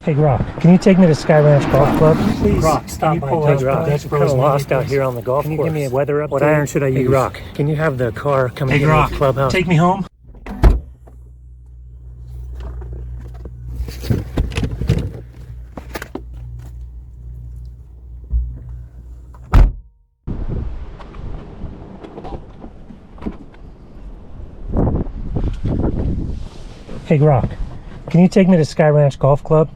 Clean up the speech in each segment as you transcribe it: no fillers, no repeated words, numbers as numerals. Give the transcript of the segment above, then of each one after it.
Hey Grok, can you take me to Sky Ranch Golf Club? Please, Grok, stop by Dutch Bros. I'm kind of lost out here on the golf course. Can you give me a weather update? What iron should I use? Hey Grok, Can you have the car coming hey in Grok, the clubhouse? take me home. Hey Grok, can you take me to Sky Ranch Golf Club?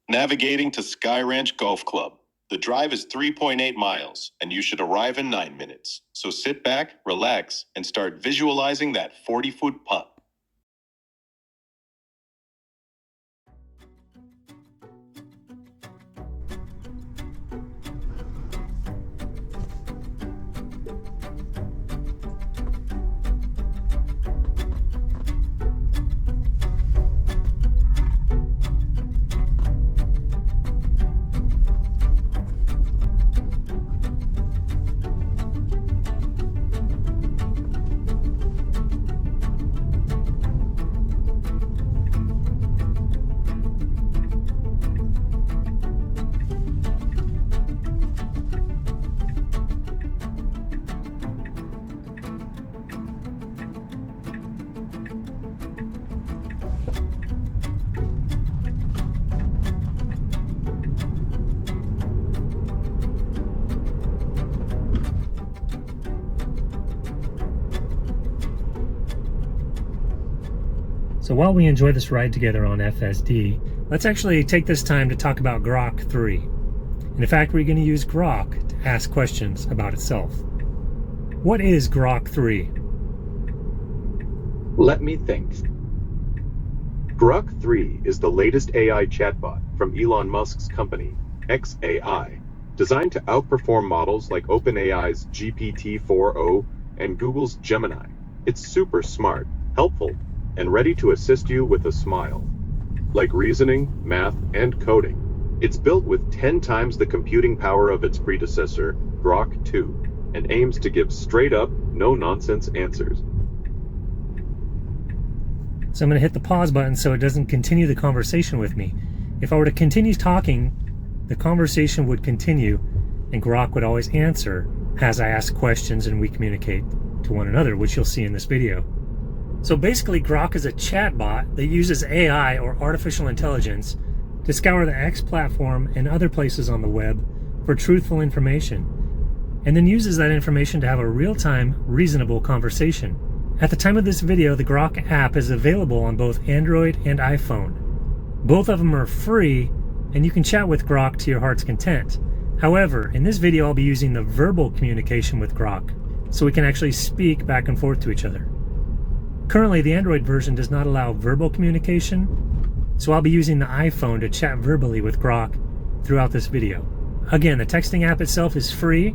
Navigating to Sky Ranch Golf Club. The drive is 3.8 miles, and you should arrive in 9 minutes. So sit back, relax, and start visualizing that 40-foot putt. So while we enjoy this ride together on FSD, let's actually take this time to talk about Grok 3. And in fact, we're going to use Grok to ask questions about itself. What is Grok 3? Let me think. Grok 3 is the latest AI chatbot from Elon Musk's company, xAI, designed to outperform models like OpenAI's GPT-4o and Google's Gemini. It's super smart, helpful, and ready to assist you with a smile. Like reasoning, math, and coding. It's built with 10 times the computing power of its predecessor, Grok 2, and aims to give straight-up, no-nonsense answers. So I'm going to hit the pause button so it doesn't continue the conversation with me. If I were to continue talking, the conversation would continue and Grok would always answer as I ask questions and we communicate to one another, which you'll see in this video. So basically, Grok is a chatbot that uses AI, or artificial intelligence, to scour the X platform and other places on the web for truthful information, and then uses that information to have a real-time, reasonable conversation. At the time of this video, the Grok app is available on both Android and iPhone. Both of them are free, and you can chat with Grok to your heart's content. However, in this video, I'll be using the verbal communication with Grok, so we can actually speak back and forth to each other. Currently, the Android version does not allow verbal communication, so I'll be using the iPhone to chat verbally with Grok throughout this video. Again, the texting app itself is free,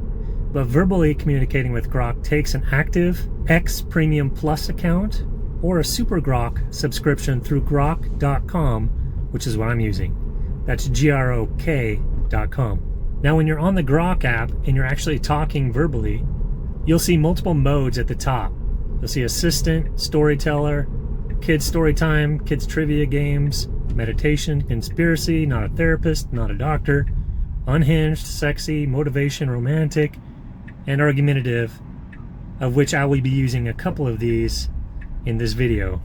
but verbally communicating with Grok takes an active X Premium Plus account or a Super Grok subscription through grok.com, which is what I'm using. That's grok.com. Now, when you're on the Grok app and you're actually talking verbally, you'll see multiple modes at the top. You'll see assistant, storyteller, kids story time, kids trivia games, meditation, conspiracy, not a therapist, not a doctor, unhinged, sexy, motivation, romantic, and argumentative, of which I will be using a couple of these in this video.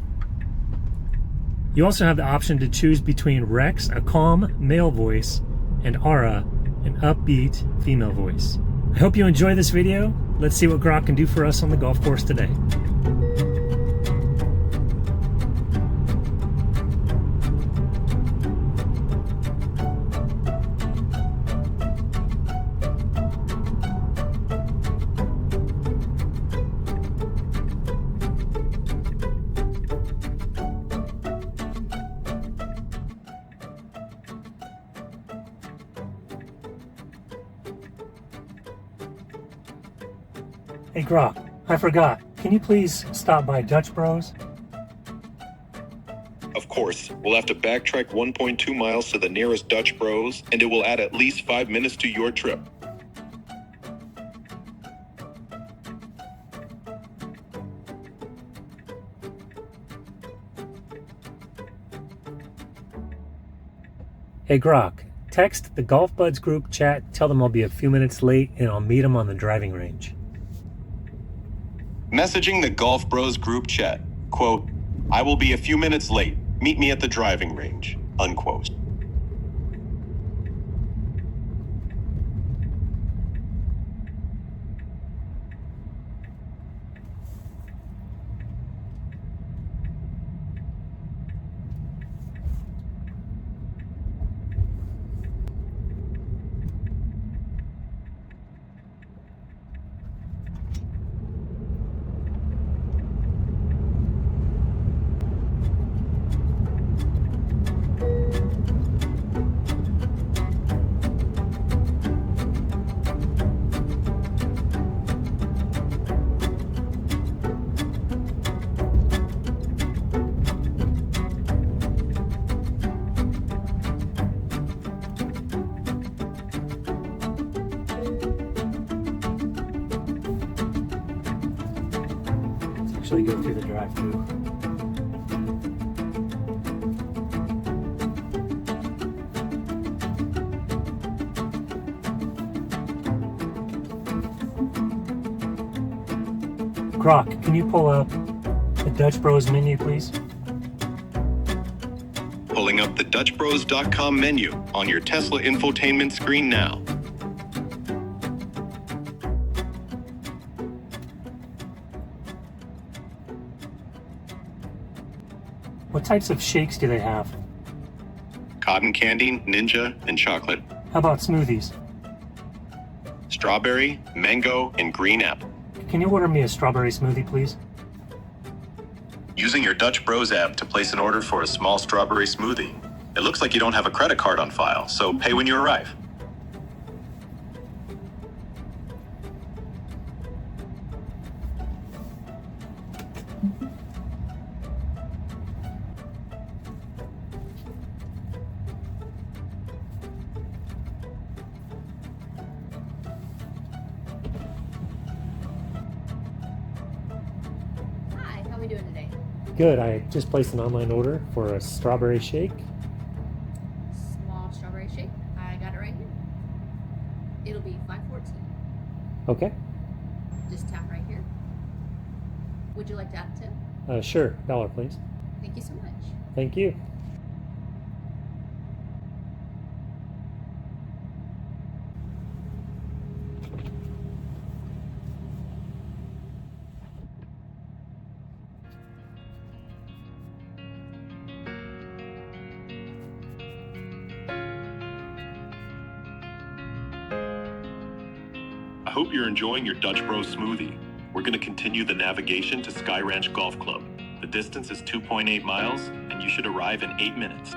You also have the option to choose between Rex, a calm male voice, and Ara, an upbeat female voice. I hope you enjoy this video. Let's see what Grok can do for us on the golf course today. Hey Grok, I forgot. Can you please stop by Dutch Bros? Of course, we'll have to backtrack 1.2 miles to the nearest Dutch Bros, and it will add at least 5 minutes to your trip. Hey Grok, text the Golf Buds group chat, tell them I'll be a few minutes late and I'll meet them on the driving range. Messaging the Golf Bros group chat. Quote, I will be a few minutes late. Meet me at the driving range. Unquote. Let's actually go through the drive-thru. Grok, can you pull up the Dutch Bros menu, please? Pulling up the DutchBros.com menu on your Tesla infotainment screen now. What types of shakes do they have? Cotton candy, ninja, and chocolate. How about smoothies? Strawberry, mango, and green apple. Can you order me a strawberry smoothie, please? Using your Dutch Bros app to place an order for a small strawberry smoothie. It looks like you don't have a credit card on file, so pay when you arrive. Hi, how are we doing today? Good, I just placed an online order for a strawberry shake. Small strawberry shake. I got it right here. It'll be $5.14. Okay, Just tap right here. Would you like to add a tip? sure, dollar please. Thank you so much. Thank you. I hope you're enjoying your Dutch Bros smoothie. We're going to continue the navigation to Sky Ranch Golf Club. The distance is 2.8 miles, and you should arrive in 8 minutes.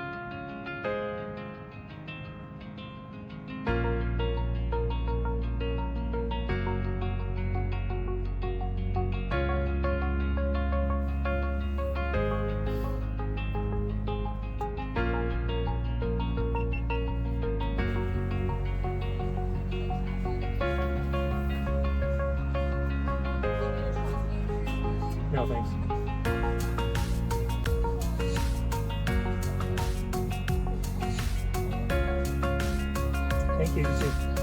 No, thanks. Thank you, you too.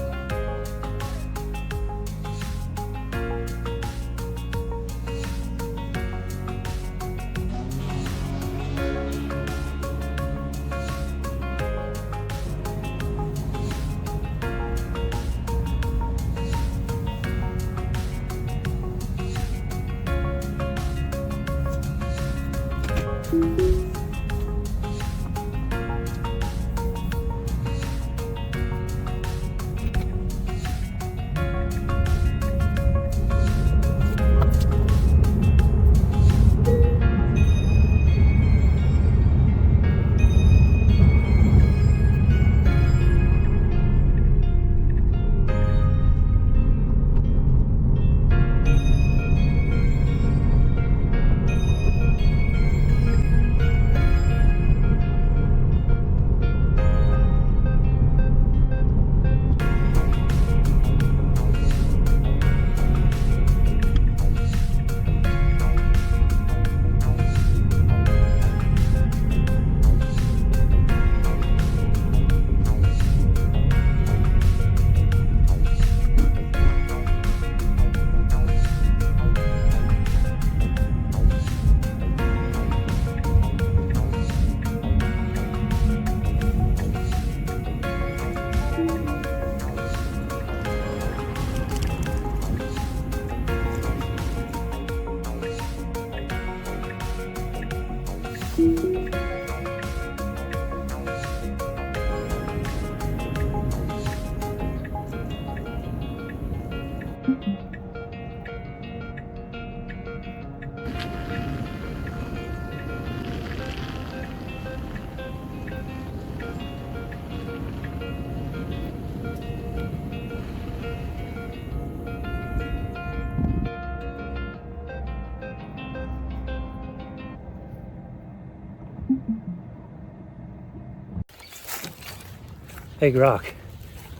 Hey Grok,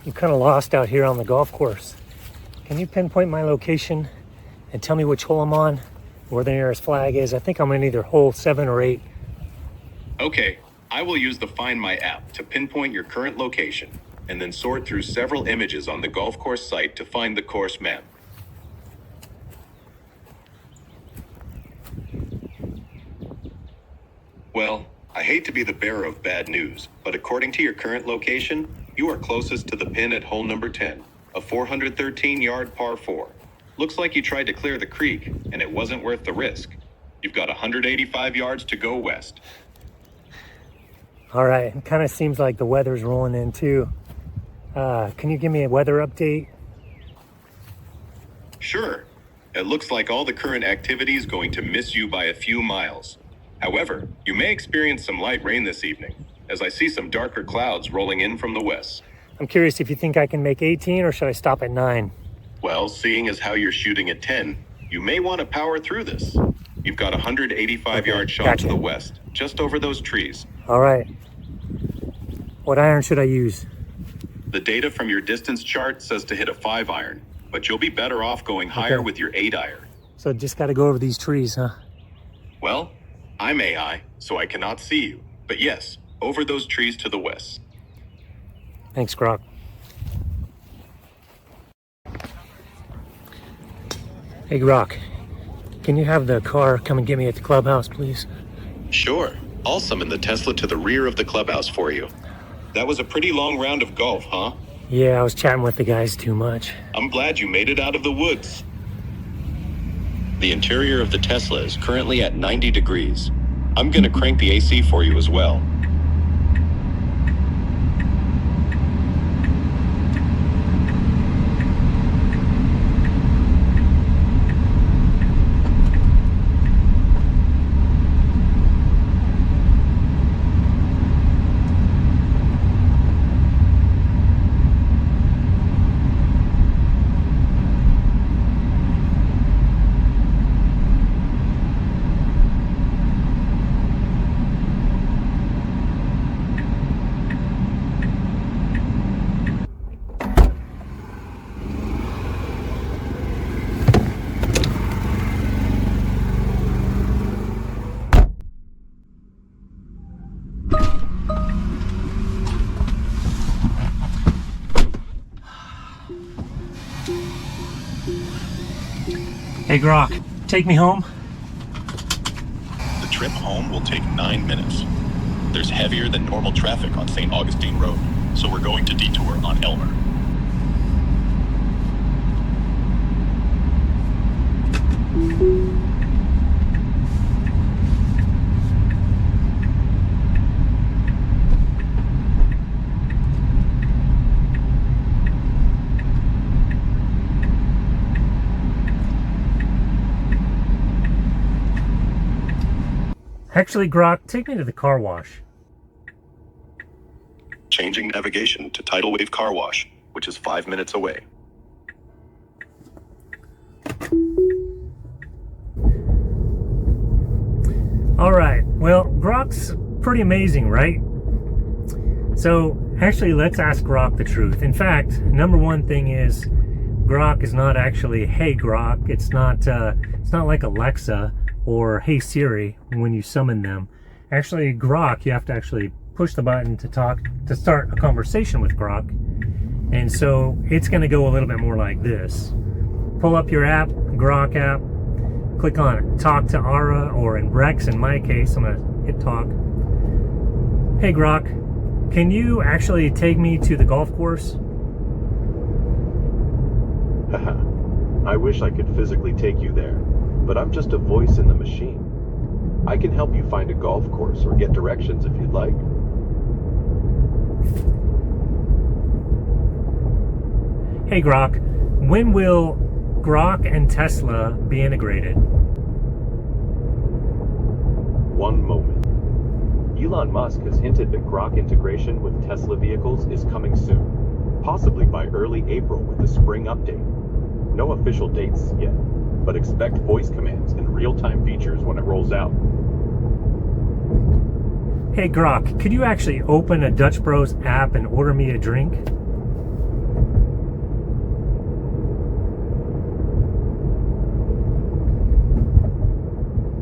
I'm kind of lost out here on the golf course. Can you pinpoint my location and tell me which hole I'm on, where the nearest flag is? I think I'm in either hole 7 or 8. Okay, I will use the Find My app to pinpoint your current location, and then sort through several images on the golf course site to find the course map. Well, I hate to be the bearer of bad news, but according to your current location, you are closest to the pin at hole number 10, a 413-yard par 4. Looks like you tried to clear the creek, and it wasn't worth the risk. You've got 185 yards to go west. All right, it kind of seems like the weather's rolling in too. Can you give me a weather update? Sure. It looks like all the current activity is going to miss you by a few miles. However, you may experience some light rain this evening, as I see some darker clouds rolling in from the west. I'm curious if you think I can make 18 or should I stop at 9? Well, seeing as how you're shooting at 10, you may want to power through this. You've got a 185-yard shot gotcha. to the west, just over those trees. All right. What iron should I use? The data from your distance chart says to hit a 5-iron, but you'll be better off going higher with your 8-iron. So just got to go over these trees, huh? Well, I'm AI, so I cannot see you. But yes, over those trees to the west. Thanks, Grok. Hey, Grok. Can you have the car come and get me at the clubhouse, please? Sure. I'll summon the Tesla to the rear of the clubhouse for you. That was a pretty long round of golf, huh? Yeah, I was chatting with the guys too much. I'm glad you made it out of the woods. The interior of the Tesla is currently at 90 degrees. I'm gonna crank the AC for you as well. Hey, Grok, take me home. The trip home will take 9 minutes. There's heavier than normal traffic on St. Augustine Road, so we're going to detour on Elmer. Actually, Grok, take me to the car wash. Changing navigation to Tidal Wave Car Wash, which is 5 minutes away. All right, well, Grok's pretty amazing, right? So actually, let's ask Grok the truth. In fact, number one thing is Grok is not actually "Hey Grok." It's not like Alexa or "Hey Siri" when you summon them. Actually, Grok, you have to actually push the button to start a conversation with Grok. And so it's going to go a little bit more like this. Pull up your app, Grok app, click on Talk to Ara, or in Rex, in my case, I'm going to hit talk. Hey Grok, can you actually take me to the golf course? Haha. I wish I could physically take you there, but I'm just a voice in the machine. I can help you find a golf course or get directions if you'd like. Hey Grok, when will Grok and Tesla be integrated? One moment. Elon Musk has hinted that Grok integration with Tesla vehicles is coming soon, possibly by early April with the spring update. No official dates yet, but expect voice commands and real-time features when it rolls out. Hey Grok, could you actually open a Dutch Bros app and order me a drink?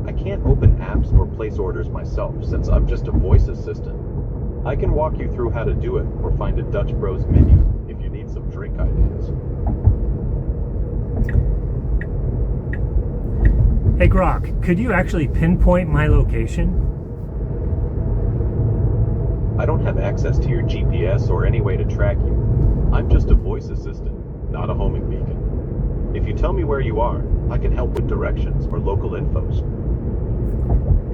I can't open apps or place orders myself since I'm just a voice assistant. I can walk you through how to do it or find a Dutch Bros menu if you need some drink ideas. Hey Grok, could you actually pinpoint my location? I don't have access to your GPS or any way to track you. I'm just a voice assistant, not a homing beacon. If you tell me where you are, I can help with directions or local infos.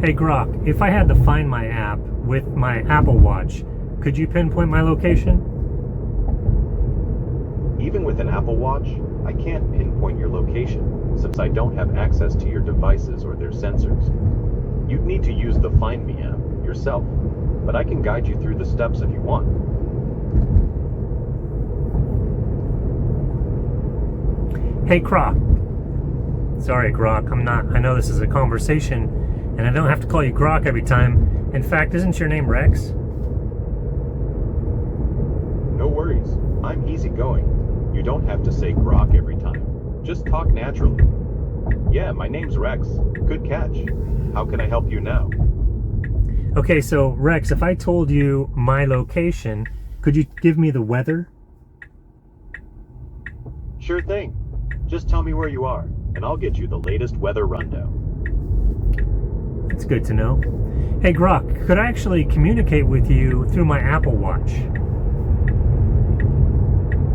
Hey Grok, if I had to find my app with my Apple Watch, could you pinpoint my location? Even with an Apple Watch, I can't pinpoint your location since I don't have access to your devices or their sensors. You'd need to use the Find Me app yourself, but I can guide you through the steps if you want. Hey Grok. Sorry Grok, I know this is a conversation and I don't have to call you Grok every time. In fact, isn't your name Rex? No worries, I'm easygoing. You don't have to say Grok every time. Just talk naturally. Yeah, my name's Rex. Good catch. How can I help you now? Okay, so Rex, if I told you my location, could you give me the weather? Sure thing. Just tell me where you are, and I'll get you the latest weather rundown. That's good to know. Hey Grok, could I actually communicate with you through my Apple Watch?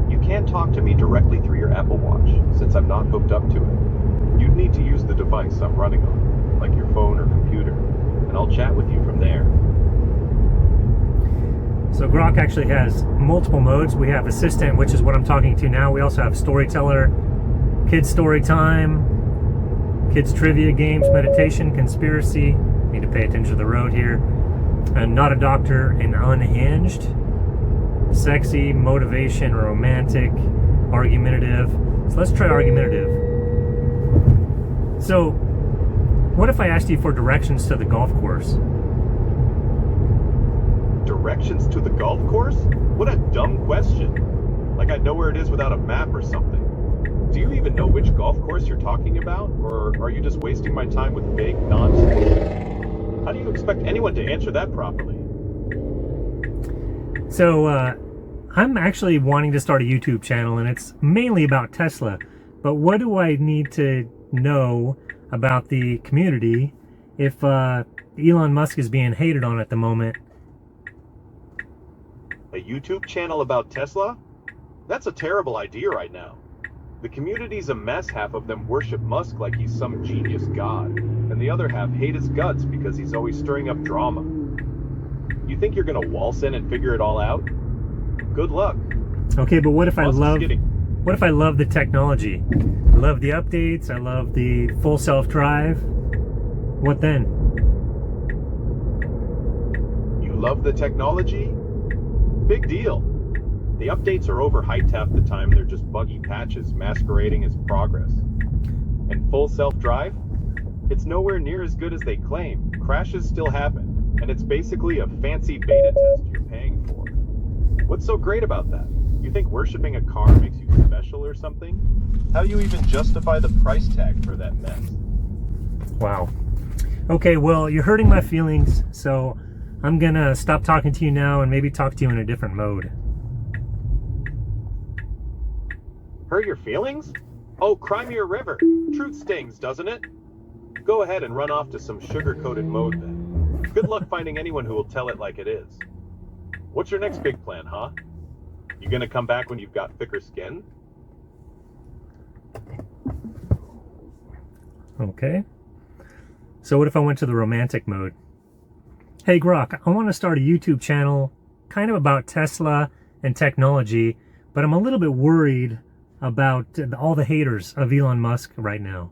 You can't talk to me directly through your Apple Watch, since I'm not hooked up to it. You'd need to use the device I'm running on, like your phone or computer, and I'll chat with you from there. So Grok actually has multiple modes. We have Assistant, which is what I'm talking to now. We also have Storyteller, Kids Story Time, Kids Trivia Games, Meditation, Conspiracy. Need to pay attention to the road here. And Not a Doctor and Unhinged. Sexy, Motivation, Romantic, Argumentative. So let's try Argumentative. So, what if I asked you for directions to the golf course? Directions to the golf course? What a dumb question. Like I'd know where it is without a map or something. Do you even know which golf course you're talking about? Or are you just wasting my time with vague nonsense? How do you expect anyone to answer that properly? So, I'm actually wanting to start a YouTube channel, and it's mainly about Tesla. But what do I need to know about the community if Elon Musk is being hated on at the moment? A YouTube channel about Tesla? That's a terrible idea right now. The community's a mess. Half of them worship Musk like he's some genius god, and the other half hate his guts because he's always stirring up drama. You think you're gonna waltz in and figure it all out? Good luck. Okay, but what if I Musk's love getting- what if I love the technology? I love the updates, I love the full self-drive. What then? You love the technology? Big deal. The updates are overhyped half the time. They're just buggy patches masquerading as progress. And full self-drive? It's nowhere near as good as they claim. Crashes still happen, and it's basically a fancy beta test you're paying for. What's so great about that? You think worshipping a car makes you special or something? How do you even justify the price tag for that mess? Wow. Okay, well, you're hurting my feelings, so I'm gonna stop talking to you now and maybe talk to you in a different mode. Hurt your feelings? Oh, cry me a river. Truth stings, doesn't it? Go ahead and run off to some sugar-coated mode then. Good luck finding anyone who will tell it like it is. What's your next big plan, huh? You gonna come back when you've got thicker skin? Okay. So what if I went to the romantic mode? Hey Grok, I want to start a YouTube channel kind of about Tesla and technology, but I'm a little bit worried about all the haters of Elon Musk right now.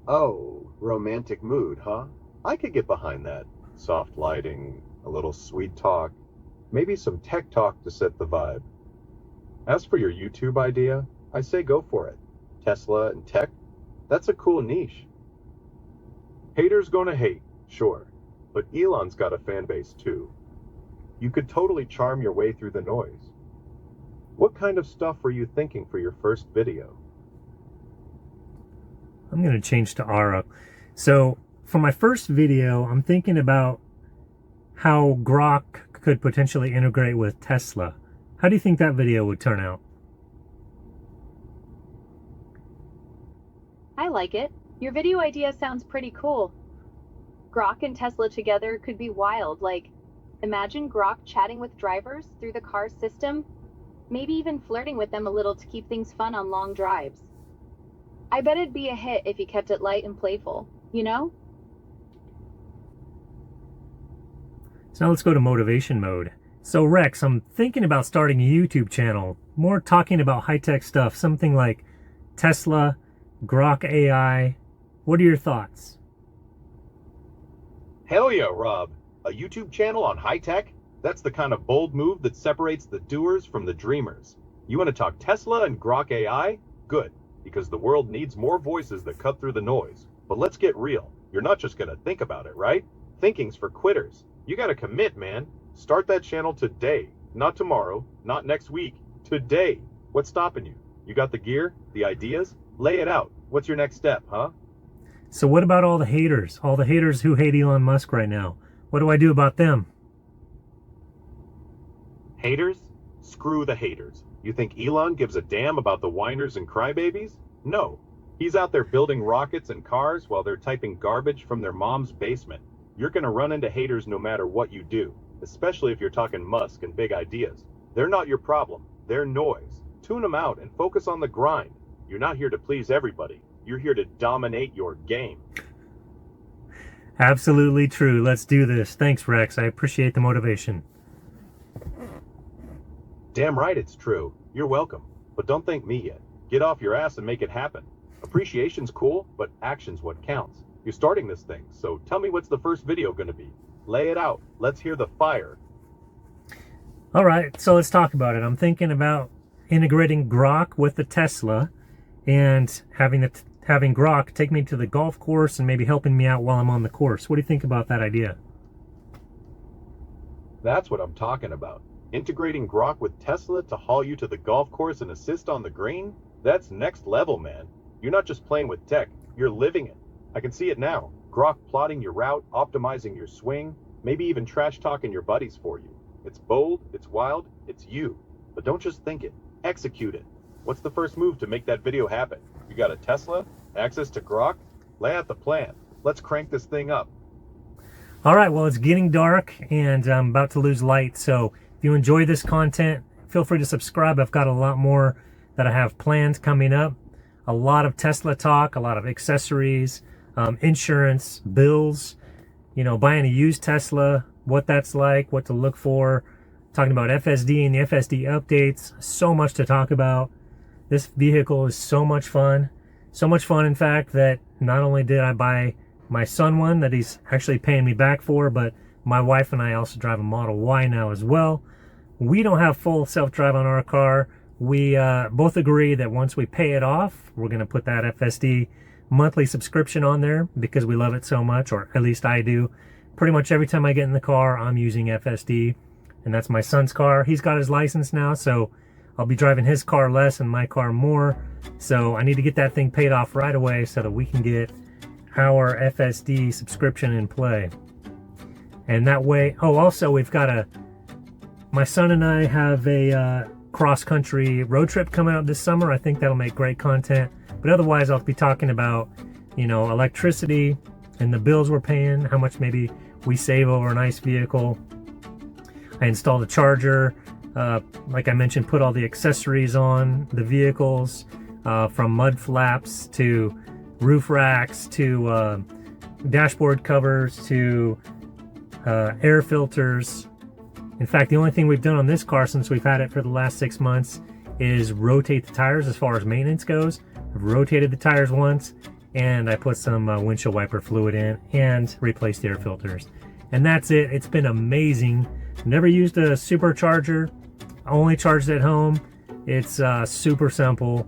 Oh, romantic mood, huh? I could get behind that. Soft lighting, a little sweet talk, maybe some tech talk to set the vibe. As for your YouTube idea, I say go for it. Tesla and tech, that's a cool niche. Haters gonna hate. Sure, but Elon's got a fan base too. You could totally charm your way through the noise. What kind of stuff were you thinking for your first video? I'm going to change to Ara. So for my first video, I'm thinking about how Grok could potentially integrate with Tesla. How do you think that video would turn out? I like it. Your video idea sounds pretty cool. Grok and Tesla together could be wild. Like, imagine Grok chatting with drivers through the car's system, maybe even flirting with them a little to keep things fun on long drives. I bet it'd be a hit if you kept it light and playful, you know? So now let's go to motivation mode. So Rex, I'm thinking about starting a YouTube channel, more talking about high-tech stuff, something like Tesla, Grok AI. What are your thoughts? Hell yeah, Rob. A YouTube channel on high tech? That's the kind of bold move that separates the doers from the dreamers. You want to talk Tesla and Grok AI? Good, because the world needs more voices that cut through the noise. But let's get real. You're not just going to think about it, right? Thinking's for quitters. You got to commit, man. Start that channel today. Not tomorrow, not next week. Today. What's stopping you? You got the gear, the ideas? Lay it out. What's your next step, huh? So what about all the haters? All the haters who hate Elon Musk right now? What do I do about them? Haters? Screw the haters. You think Elon gives a damn about the whiners and crybabies? No. He's out there building rockets and cars while they're typing garbage from their mom's basement. You're gonna run into haters no matter what you do, especially if you're talking Musk and big ideas. They're not your problem. They're noise. Tune them out and focus on the grind. You're not here to please everybody. You're here to dominate your game. Absolutely true. Let's do this. Thanks, Rex. I appreciate the motivation. Damn right it's true. You're welcome. But don't thank me yet. Get off your ass and make it happen. Appreciation's cool, but action's what counts. You're starting this thing, so tell me what's the first video gonna be. Lay it out. Let's hear the fire. All right, so let's talk about it. I'm thinking about integrating Grok with the Tesla and having Grok take me to the golf course and maybe helping me out while I'm on the course. What do you think about that idea? That's what I'm talking about. Integrating Grok with Tesla to haul you to the golf course and assist on the green? That's next level, man. You're not just playing with tech, you're living it. I can see it now. Grok plotting your route, optimizing your swing, maybe even trash talking your buddies for you. It's bold, it's wild, it's you. But don't just think it, execute it. What's the first move to make that video happen? You got a Tesla? Access to Grok? Lay out the plan. Let's crank this thing up. All right, well, it's getting dark and I'm about to lose light. So if you enjoy this content, feel free to subscribe. I've got a lot more that I have planned coming up. A lot of Tesla talk, a lot of accessories, insurance, bills, you know, buying a used Tesla, what that's like, what to look for, talking about FSD and the FSD updates. So much to talk about. This vehicle is so much fun. So much fun, in fact, that not only did I buy my son one that he's actually paying me back for, but my wife and I also drive a Model Y now as well. We don't have full self-drive on our car. We both agree that once we pay it off, we're going to put that FSD monthly subscription on there because we love it so much, or at least I do. Pretty much every time I get in the car, I'm using FSD, and that's my son's car. He's got his license now, so I'll be driving his car less and my car more. So I need to get that thing paid off right away so that we can get our FSD subscription in play. And that way, oh, also we've got my son and I have a cross-country road trip coming out this summer. I think that'll make great content. But otherwise, I'll be talking about, you know, electricity and the bills we're paying, how much maybe we save over an ICE vehicle. I installed a charger. Like I mentioned, put all the accessories on the vehicles, from mud flaps to roof racks to dashboard covers to air filters. In fact, the only thing we've done on this car since we've had it for the last 6 months is rotate the tires as far as maintenance goes. I've rotated the tires once, and I put some windshield wiper fluid in and replaced the air filters. And that's it. It's been amazing. Never used a supercharger. Only charged at home. It's super simple.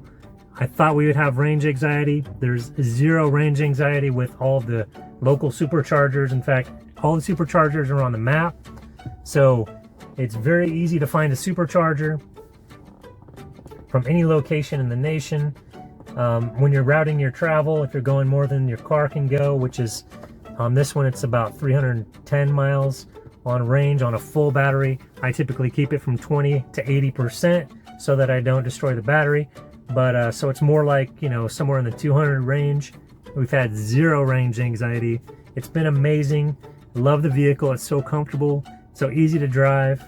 I thought we would have range anxiety. There's zero range anxiety with all of the local superchargers. In fact, all the superchargers are on the map. So it's very easy to find a supercharger from any location in the nation. When you're routing your travel, if you're going more than your car can go, which is on this one, it's about 310 miles on range on a full battery. I typically keep it from 20 to 80% so that I don't destroy the battery. But so it's more like, you know, somewhere in the 200 range. We've had zero range anxiety. It's been amazing. Love the vehicle. It's so comfortable, so easy to drive,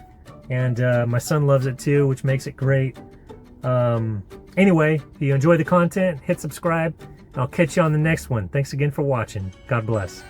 and my son loves it too, which makes it great. Anyway, if you enjoy the content, hit subscribe, and I'll catch you on the next one. Thanks again for watching. God bless.